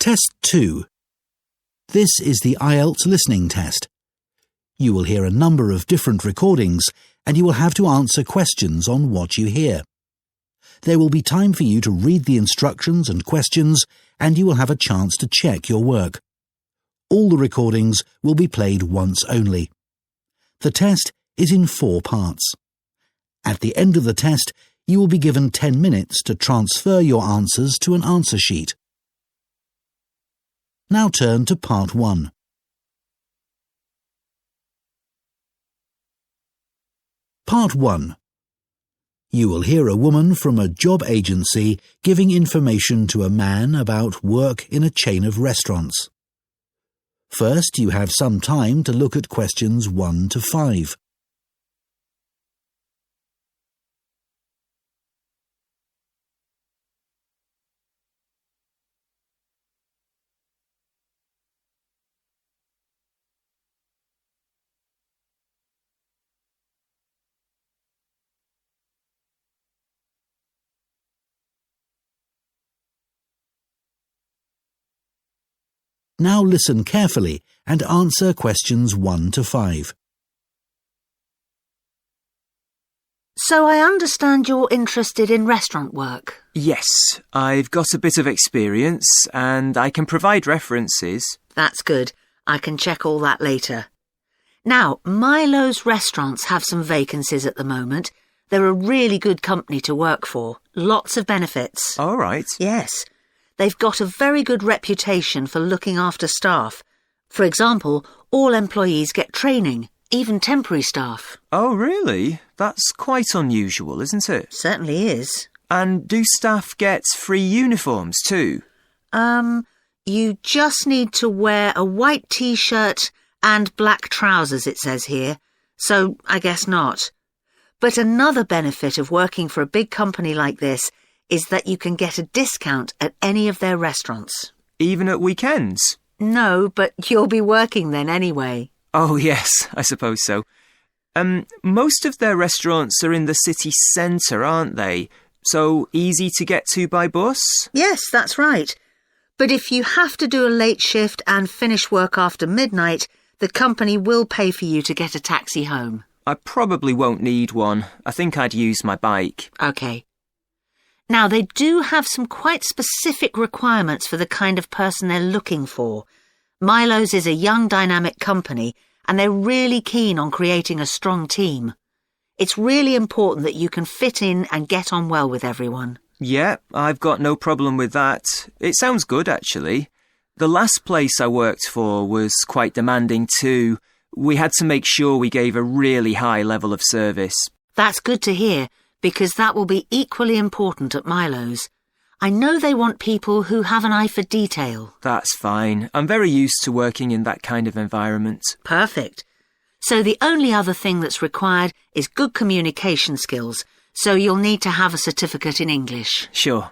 Test 2. This is the IELTS listening test. You will hear a number of different recordings and you will have to answer questions on what you hear. There will be time for you to read the instructions and questions and you will have a chance to check your work. All the recordings will be played once only. The test is in 4 parts. At the end of the test, you will be given 10 minutes to transfer your answers to an answer sheet. Now turn to Part 1. Part 1. You will hear a woman from a job agency giving information to a man about work in a chain of restaurants. First, you have some time to look at questions 1 to 5. Now listen carefully and answer questions 1 to 5. So I understand you're interested in restaurant work? Yes, I've got a bit of experience and I can provide references. That's good. I can check all that later. Now, Milo's restaurants have some vacancies at the moment. They're a really good company to work for. Lots of benefits. All right. Yes. They've got a very good reputation for looking after staff. For example, all employees get training, even temporary staff. Oh, really? That's quite unusual, isn't it? Certainly is. And do staff get free uniforms too? You just need to wear a white t-shirt and black trousers, it says here. So I guess not. But another benefit of working for a big company like this is that you can get a discount at any of their restaurants. Even at weekends? No, but you'll be working then anyway. Oh, yes, I suppose so. Most of their restaurants are in the city centre, aren't they? So easy to get to by bus? Yes, that's right. But if you have to do a late shift and finish work after midnight, the company will pay for you to get a taxi home. I probably won't need one. I think I'd use my bike. OK. Now, they do have some quite specific requirements for the kind of person they're looking for. Milo's is a young, dynamic company, and they're really keen on creating a strong team. It's really important that you can fit in and get on well with everyone. Yeah, I've got no problem with that. It sounds good, actually. The last place I worked for was quite demanding too. We had to make sure we gave a really high level of service. That's good to hear, because that will be equally important at Milo's. I know they want people who have an eye for detail. That's fine. I'm very used to working in that kind of environment. Perfect. So the only other thing that's required is good communication skills, so you'll need to have a certificate in English. Sure.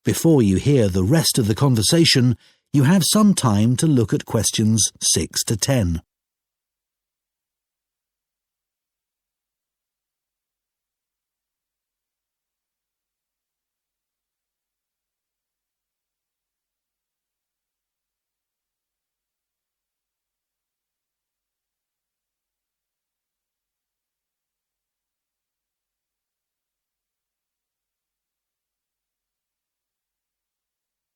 Before you hear the rest of the conversation, you have some time to look at questions 6 to 10.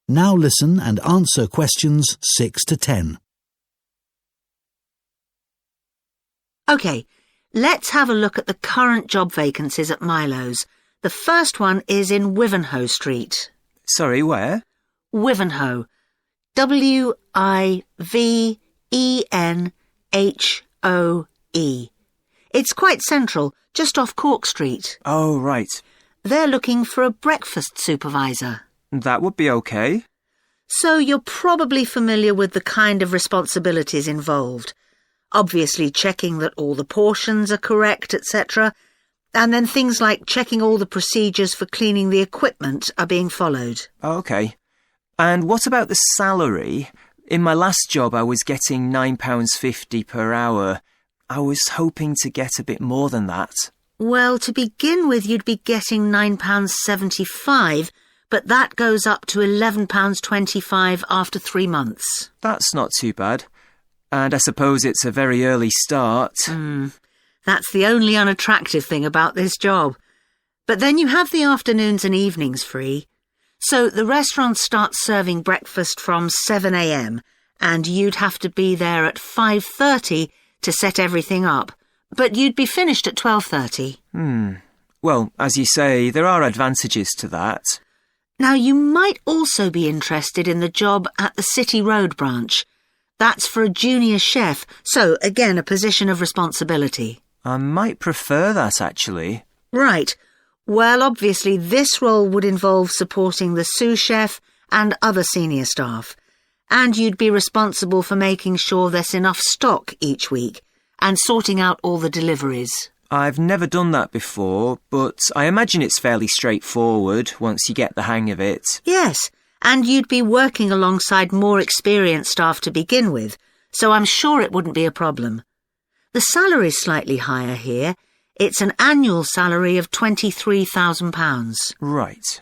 Now listen and answer questions 6 to 10. OK, let's have a look at the current job vacancies at Milo's. The first one is in Wivenhoe Street. Sorry, where? Wivenhoe. W-I-V-E-N-H-O-E. It's quite central, just off Cork Street. Oh, right. They're looking for a breakfast supervisor. That would be okay. So you're probably familiar with the kind of responsibilities involved. Obviously checking that all the portions are correct, etc. And then things like checking all the procedures for cleaning the equipment are being followed. Okay. And what about the salary? In my last job I was getting £9.50 per hour. I was hoping to get a bit more than that. Well, to begin with you'd be getting £9.75, but that goes up to £11.25 after 3 months. That's not too bad. And I suppose it's a very early start. That's the only unattractive thing about this job. But then you have the afternoons and evenings free. So the restaurant starts serving breakfast from 7 a.m, and you'd have to be there at 5:30 to set everything up. But you'd be finished at 12:30. Well, as you say, there are advantages to that. Now, you might also be interested in the job at the City Road branch. That's for a junior chef, so again, a position of responsibility. I might prefer that, actually. Right. Well, obviously, this role would involve supporting the sous chef and other senior staff. And you'd be responsible for making sure there's enough stock each week and sorting out all the deliveries. I've never done that before, but I imagine it's fairly straightforward once you get the hang of it. Yes, and you'd be working alongside more experienced staff to begin with, so I'm sure it wouldn't be a problem. The salary's slightly higher here. It's an annual salary of £23,000. Right.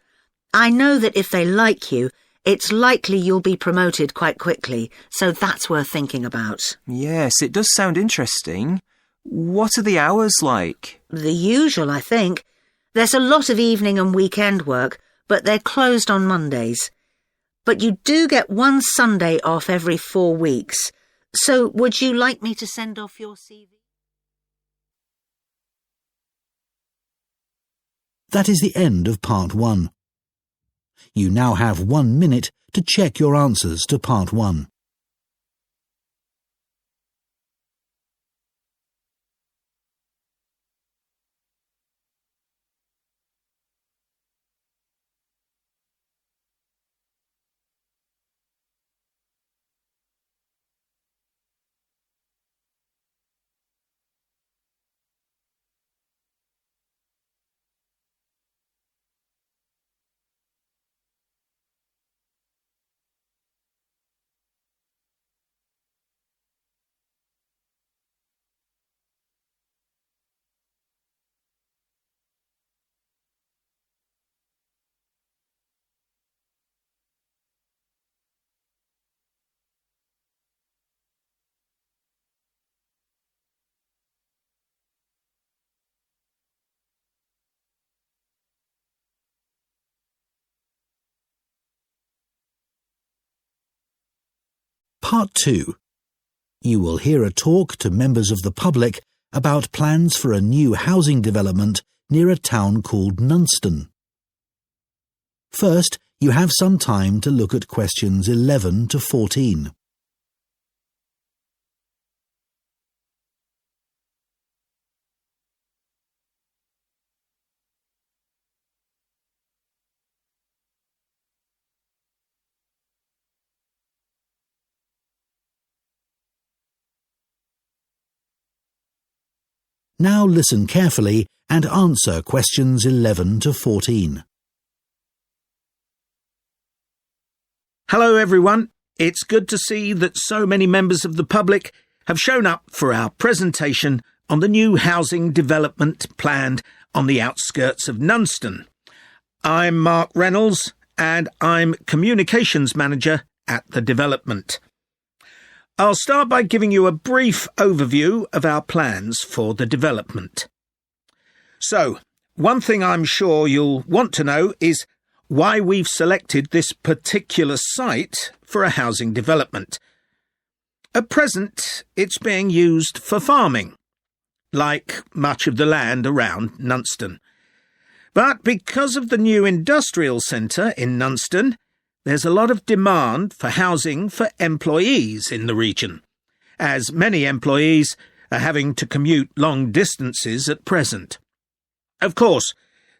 I know that if they like you, it's likely you'll be promoted quite quickly, so that's worth thinking about. Yes, it does sound interesting. What are the hours like? The usual, I think. There's a lot of evening and weekend work, but they're closed on Mondays. But you do get one Sunday off every 4 weeks. So would you like me to send off your CV? That is the end of part 1. You now have 1 minute to check your answers to part 1. Part 2. You will hear a talk to members of the public about plans for a new housing development near a town called Nunston. First, you have some time to look at questions 11 to 14. Now listen carefully and answer questions 11 to 14. Hello everyone. It's good to see that so many members of the public have shown up for our presentation on the new housing development planned on the outskirts of Nunston. I'm Mark Reynolds and I'm Communications Manager at the development. I'll start by giving you a brief overview of our plans for the development. So, one thing I'm sure you'll want to know is why we've selected this particular site for a housing development. At present, it's being used for farming, like much of the land around Nunston. But because of the new industrial centre in Nunston, there's a lot of demand for housing for employees in the region, as many employees are having to commute long distances at present. Of course,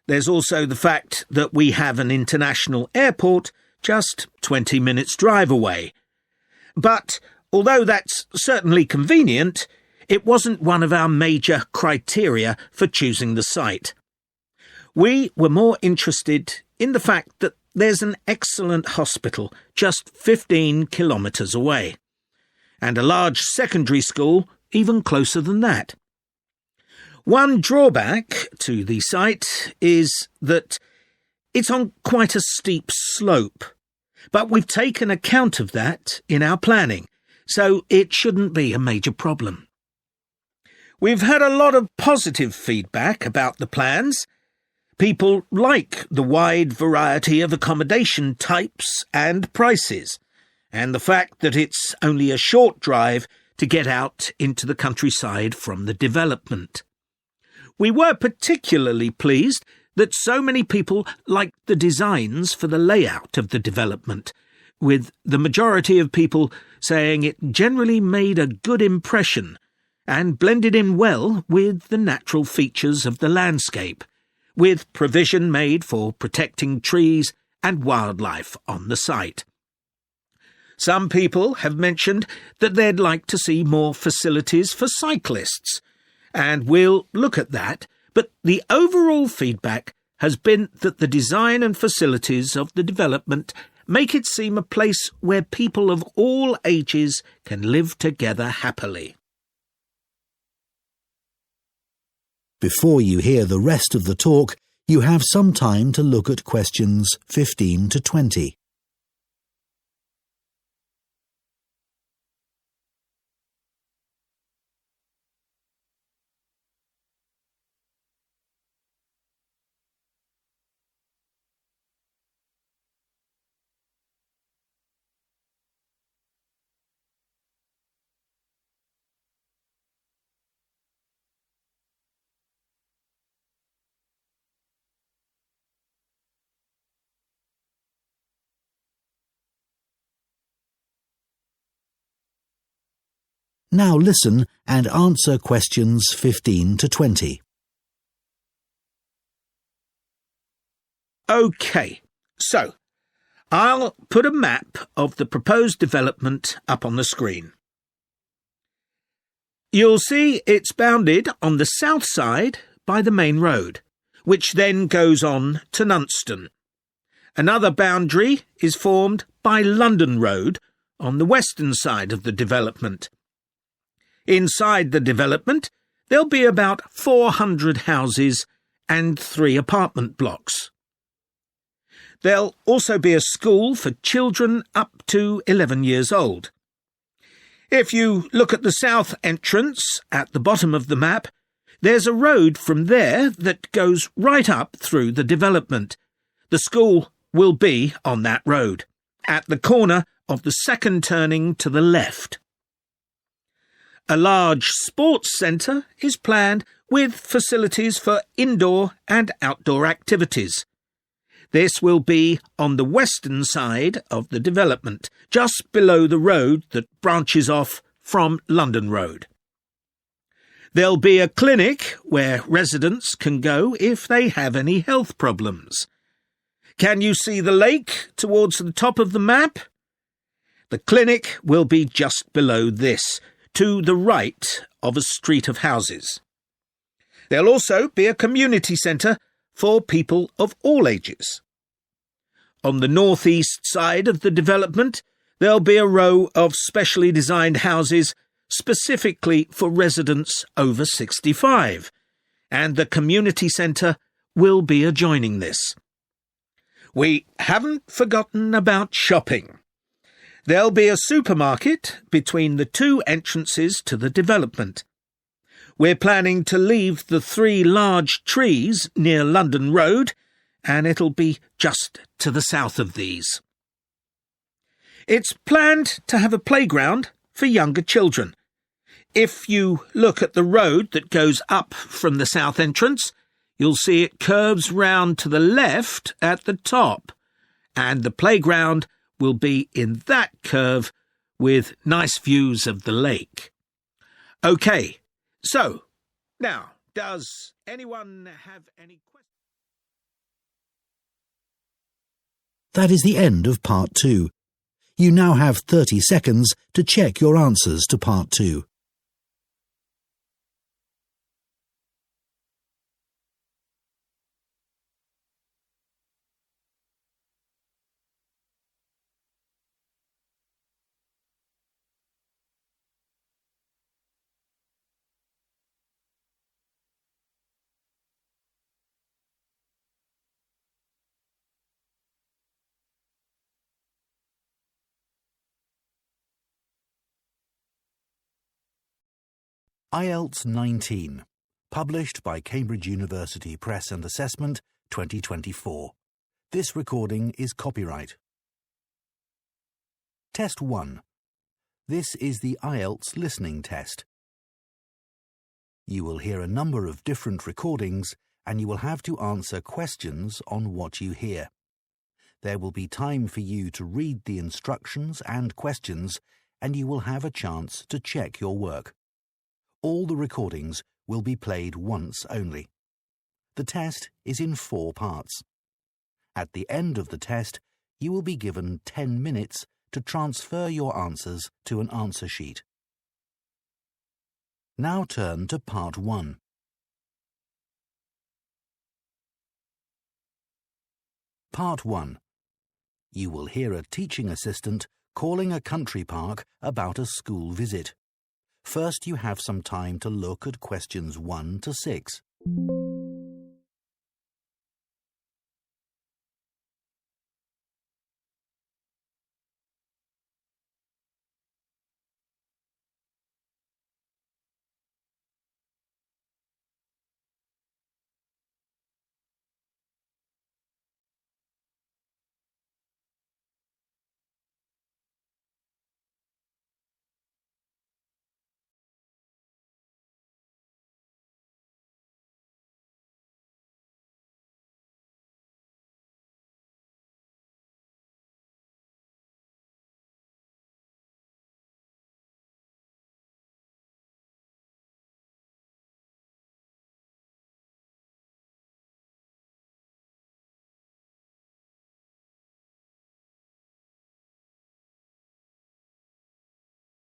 there's also the fact that we have an international airport just 20 minutes drive away. But although that's certainly convenient, it wasn't one of our major criteria for choosing the site. We were more interested in the fact that there's an excellent hospital just 15 kilometres away, and a large secondary school even closer than that. One drawback to the site is that It's on quite a steep slope, but we've taken account of that in our planning, so it shouldn't be a major problem. We've had a lot of positive feedback about the plans. People like the wide variety of accommodation types and prices, and the fact that it's only a short drive to get out into the countryside from the development. We were particularly pleased that so many people liked the designs for the layout of the development, with the majority of people saying it generally made a good impression and blended in well with the natural features of the landscape, with provision made for protecting trees and wildlife on the site. Some people have mentioned that they'd like to see more facilities for cyclists, and we'll look at that, but the overall feedback has been that the design and facilities of the development make it seem a place where people of all ages can live together happily. Before you hear the rest of the talk, you have some time to look at questions 15 to 20. Now listen and answer questions 15 to 20. OK, so I'll put a map of the proposed development up on the screen. You'll see it's bounded on the south side by the main road, which then goes on to Nunston. Another boundary is formed by London Road on the western side of the development. Inside the development, there'll be about 400 houses and 3 apartment blocks. There'll also be a school for children up to 11 years old. If you look at the south entrance at the bottom of the map, there's a road from there that goes right up through the development. The school will be on that road, at the corner of the second turning to the left. A large sports centre is planned with facilities for indoor and outdoor activities. This will be on the western side of the development, just below the road that branches off from London Road. There'll be a clinic where residents can go if they have any health problems. Can you see the lake towards the top of the map? The clinic will be just below this, to the right of a street of houses. There'll also be a community centre for people of all ages. On the northeast side of the development, there'll be a row of specially designed houses specifically for residents over 65, and the community centre will be adjoining this. We haven't forgotten about shopping. There'll be a supermarket between the 2 entrances to the development. We're planning to leave the 3 large trees near London Road, and it'll be just to the south of these. It's planned to have a playground for younger children. If you look at the road that goes up from the south entrance, you'll see it curves round to the left at the top, and the playground will be in that curve with nice views of the lake. OK, so, now, does anyone have any questions? That is the end of Part 2. You now have 30 seconds to check your answers to Part 2. IELTS 19, published by Cambridge University Press and Assessment 2024. This recording is copyright. Test 1. This is the IELTS listening test. You will hear a number of different recordings and you will have to answer questions on what you hear. There will be time for you to read the instructions and questions and you will have a chance to check your work. All the recordings will be played once only. The test is in 4 parts. At the end of the test, you will be given 10 minutes to transfer your answers to an answer sheet. Now turn to Part 1. Part 1. You will hear a teaching assistant calling a country park about a school visit. First, you have some time to look at questions 1 to 6.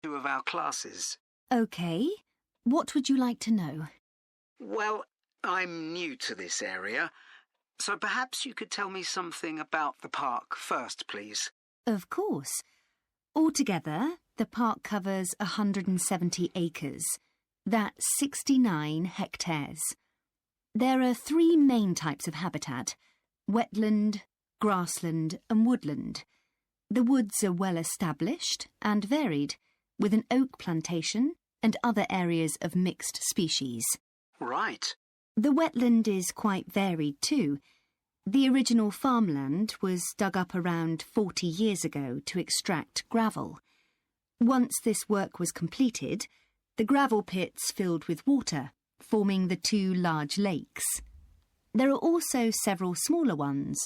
Two of our classes. OK. What would you like to know? Well, I'm new to this area, so perhaps you could tell me something about the park first, please. Of course. Altogether, the park covers 170 acres. That's 69 hectares. There are 3 main types of habitat: wetland, grassland and woodland. The woods are well established and varied, with an oak plantation and other areas of mixed species. Right. The wetland is quite varied too. The original farmland was dug up around 40 years ago to extract gravel. Once this work was completed, the gravel pits filled with water, forming the 2 large lakes. There are also several smaller ones,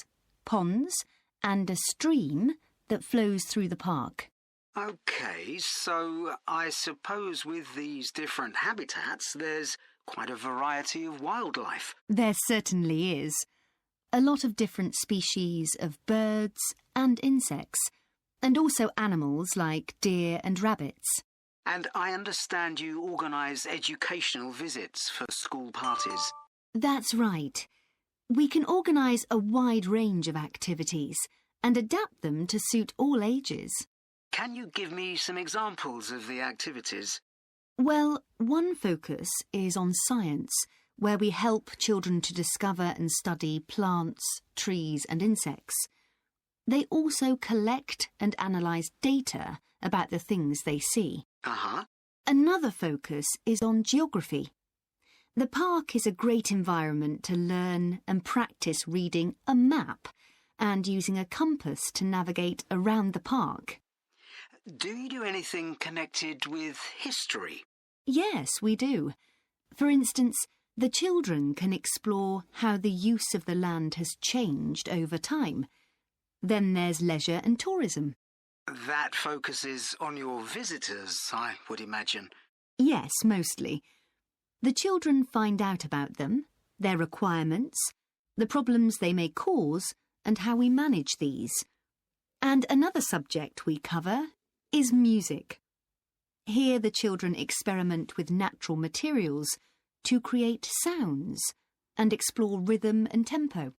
ponds, and a stream that flows through the park. OK, so I suppose with these different habitats, there's quite a variety of wildlife. There certainly is. A lot of different species of birds and insects, and also animals like deer and rabbits. And I understand you organise educational visits for school parties. That's right. We can organise a wide range of activities and adapt them to suit all ages. Can you give me some examples of the activities? Well, one focus is on science, where we help children to discover and study plants, trees and insects. They also collect and analyse data about the things they see. Uh-huh. Another focus is on geography. The park is a great environment to learn and practice reading a map and using a compass to navigate around the park. Do you do anything connected with history? Yes, we do. For instance, the children can explore how the use of the land has changed over time. Then there's leisure and tourism. That focuses on your visitors, I would imagine. Yes, mostly. The children find out about them, their requirements, the problems they may cause, and how we manage these. And another subject we cover is music. Here the children experiment with natural materials to create sounds and explore rhythm and tempo.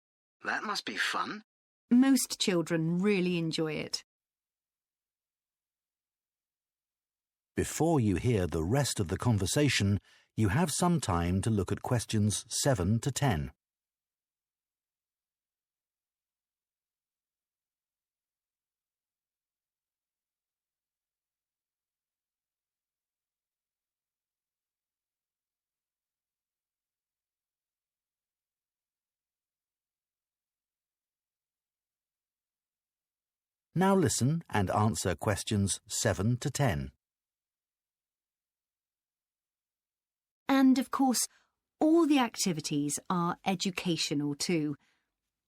That must be fun. Most children really enjoy it. Before you hear the rest of the conversation, you have some time to look at questions 7 to 10. Now listen and answer questions 7 to 10. And, of course, all the activities are educational too.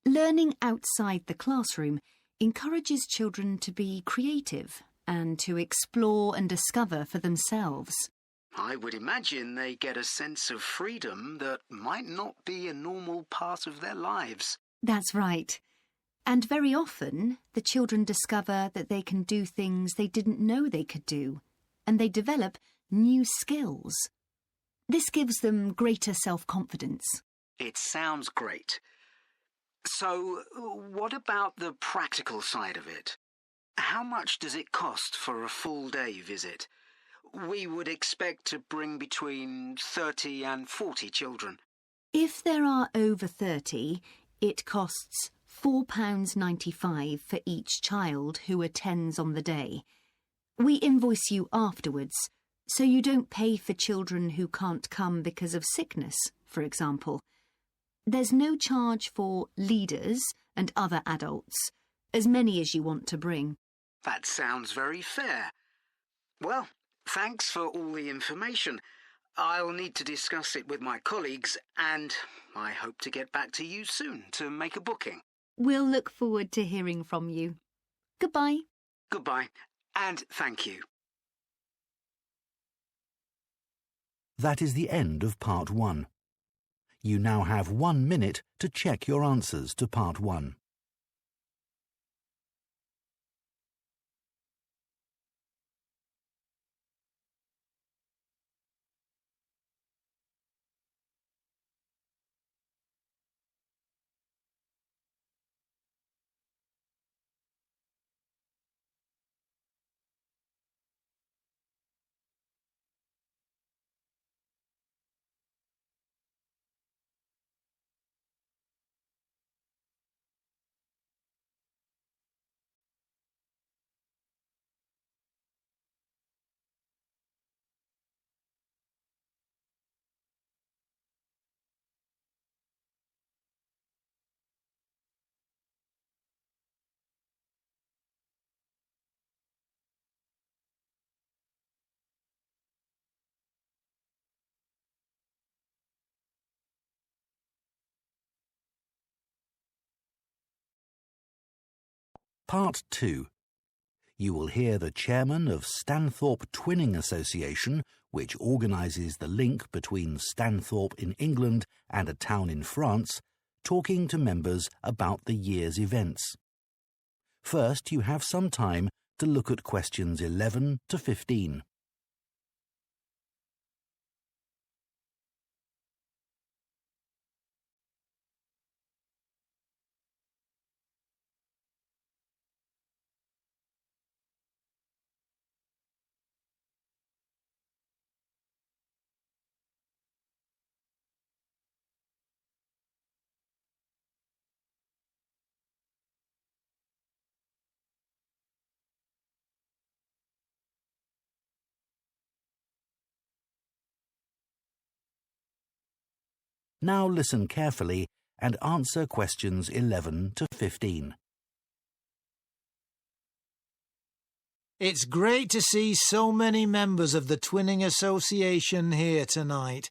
Learning outside the classroom encourages children to be creative and to explore and discover for themselves. I would imagine they get a sense of freedom that might not be a normal part of their lives. That's right. And very often, the children discover that they can do things they didn't know they could do, and they develop new skills. This gives them greater self-confidence. It sounds great. So, what about the practical side of it? How much does it cost for a full-day visit? We would expect to bring between 30 and 40 children. If there are over 30, it costs £4.95 for each child who attends on the day. We invoice you afterwards, so you don't pay for children who can't come because of sickness, for example. There's no charge for leaders and other adults, as many as you want to bring. That sounds very fair. Well, thanks for all the information. I'll need to discuss it with my colleagues, and I hope to get back to you soon to make a booking. We'll look forward to hearing from you. Goodbye. Goodbye, and thank you. That is the end of Part 1. You now have 1 minute to check your answers to Part 1. Part 2. You will hear the chairman of Stanthorpe Twinning Association, which organises the link between Stanthorpe in England and a town in France, talking to members about the year's events. First, you have some time to look at questions 11 to 15. Now listen carefully and answer questions 11 to 15. It's great to see so many members of the Twinning Association here tonight.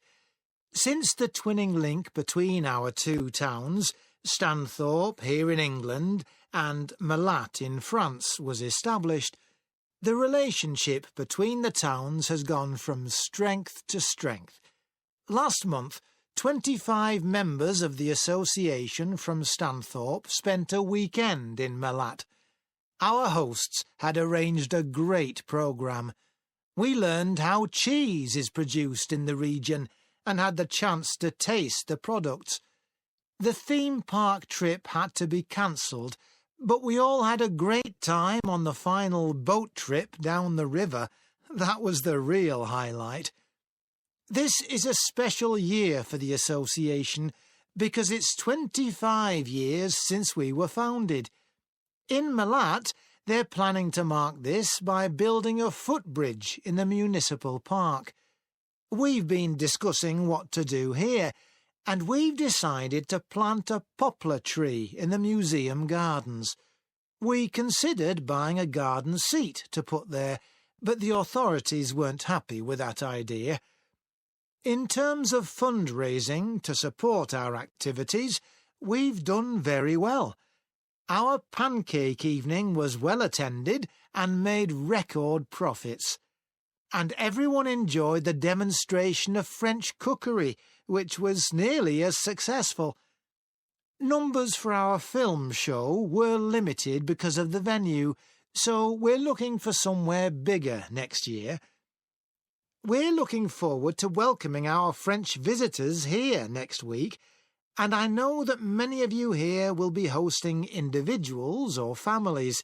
Since the twinning link between our two towns, Stanthorpe here in England and Mellat in France, was established, the relationship between the towns has gone from strength to strength. Last month, 25 members of the association from Stanthorpe spent a weekend in Mellat. Our hosts had arranged a great programme. We learned how cheese is produced in the region and had the chance to taste the products. The theme park trip had to be cancelled, but we all had a great time on the final boat trip down the river. That was the real highlight. This is a special year for the association because it's 25 years since we were founded. In Mellat, they're planning to mark this by building a footbridge in the municipal park. We've been discussing what to do here, and we've decided to plant a poplar tree in the museum gardens. We considered buying a garden seat to put there, but the authorities weren't happy with that idea. In terms of fundraising to support our activities, we've done very well. Our pancake evening was well attended and made record profits. And everyone enjoyed the demonstration of French cookery, which was nearly as successful. Numbers for our film show were limited because of the venue, so we're looking for somewhere bigger next year. We're looking forward to welcoming our French visitors here next week, and I know that many of you here will be hosting individuals or families.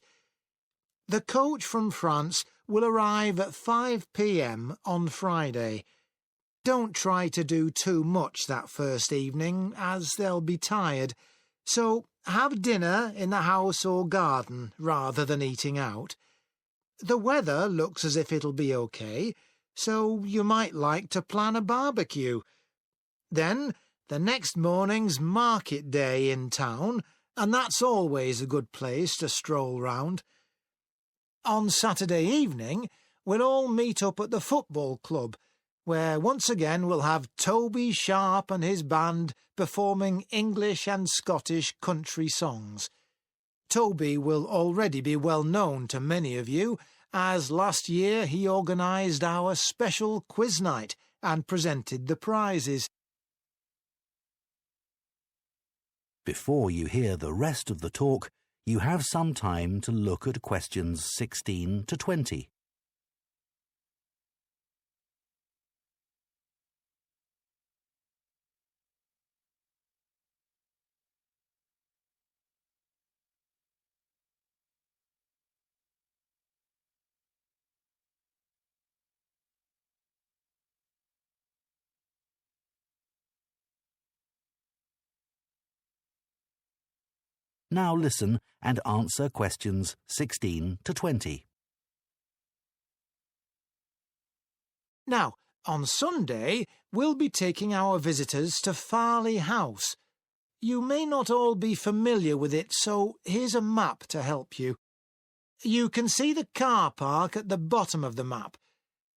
The coach from France will arrive at 5 p.m. on Friday. Don't try to do too much that first evening, as they'll be tired, so have dinner in the house or garden rather than eating out. The weather looks as if it'll be okay, so you might like to plan a barbecue. Then the next morning's market day in town, and that's always a good place to stroll round. On Saturday evening, we'll all meet up at the football club, where once again we'll have Toby Sharp and his band performing English and Scottish country songs. Toby will already be well known to many of you, as last year he organised our special quiz night and presented the prizes. Before you hear the rest of the talk, you have some time to look at questions 16 to 20. Now listen and answer questions 16 to 20. Now, on Sunday, we'll be taking our visitors to Farley House. You may not all be familiar with it, so here's a map to help you. You can see the car park at the bottom of the map.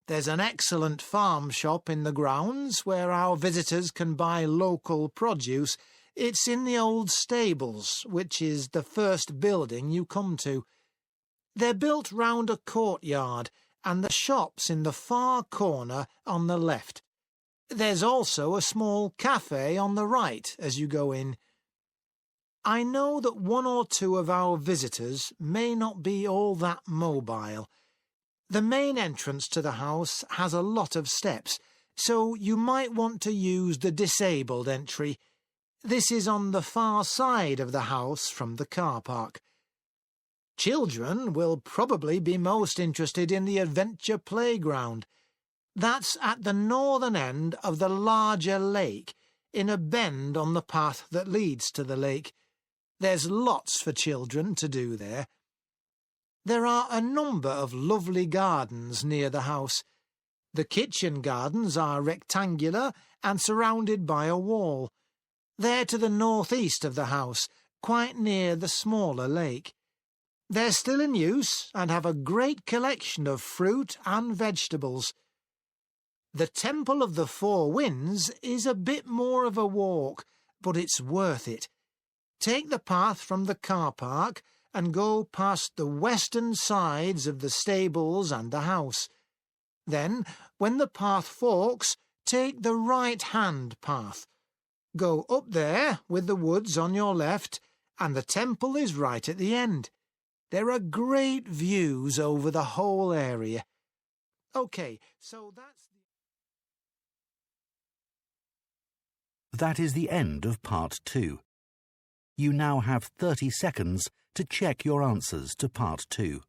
There's an excellent farm shop in the grounds where our visitors can buy local produce. It's in the old stables, which is the first building you come to. They're built round a courtyard, and the shop's in the far corner on the left. There's also a small cafe on the right as you go in. I know that one or two of our visitors may not be all that mobile. The main entrance to the house has a lot of steps, so you might want to use the disabled entry. This is on the far side of the house from the car park. Children will probably be most interested in the adventure playground. That's at the northern end of the larger lake, in a bend on the path that leads to the lake. There's lots for children to do there. There are a number of lovely gardens near the house. The kitchen gardens are rectangular and surrounded by a wall. They're to the northeast of the house, quite near the smaller lake. They're still in use and have a great collection of fruit and vegetables. The Temple of the Four Winds is a bit more of a walk, but it's worth it. Take the path from the car park and go past the western sides of the stables and the house. Then, when the path forks, take the right-hand path. Go up there with the woods on your left, and the temple is right at the end. There are great views over the whole area. OK, so That is the end of part 2. You now have 30 seconds to check your answers to part 2.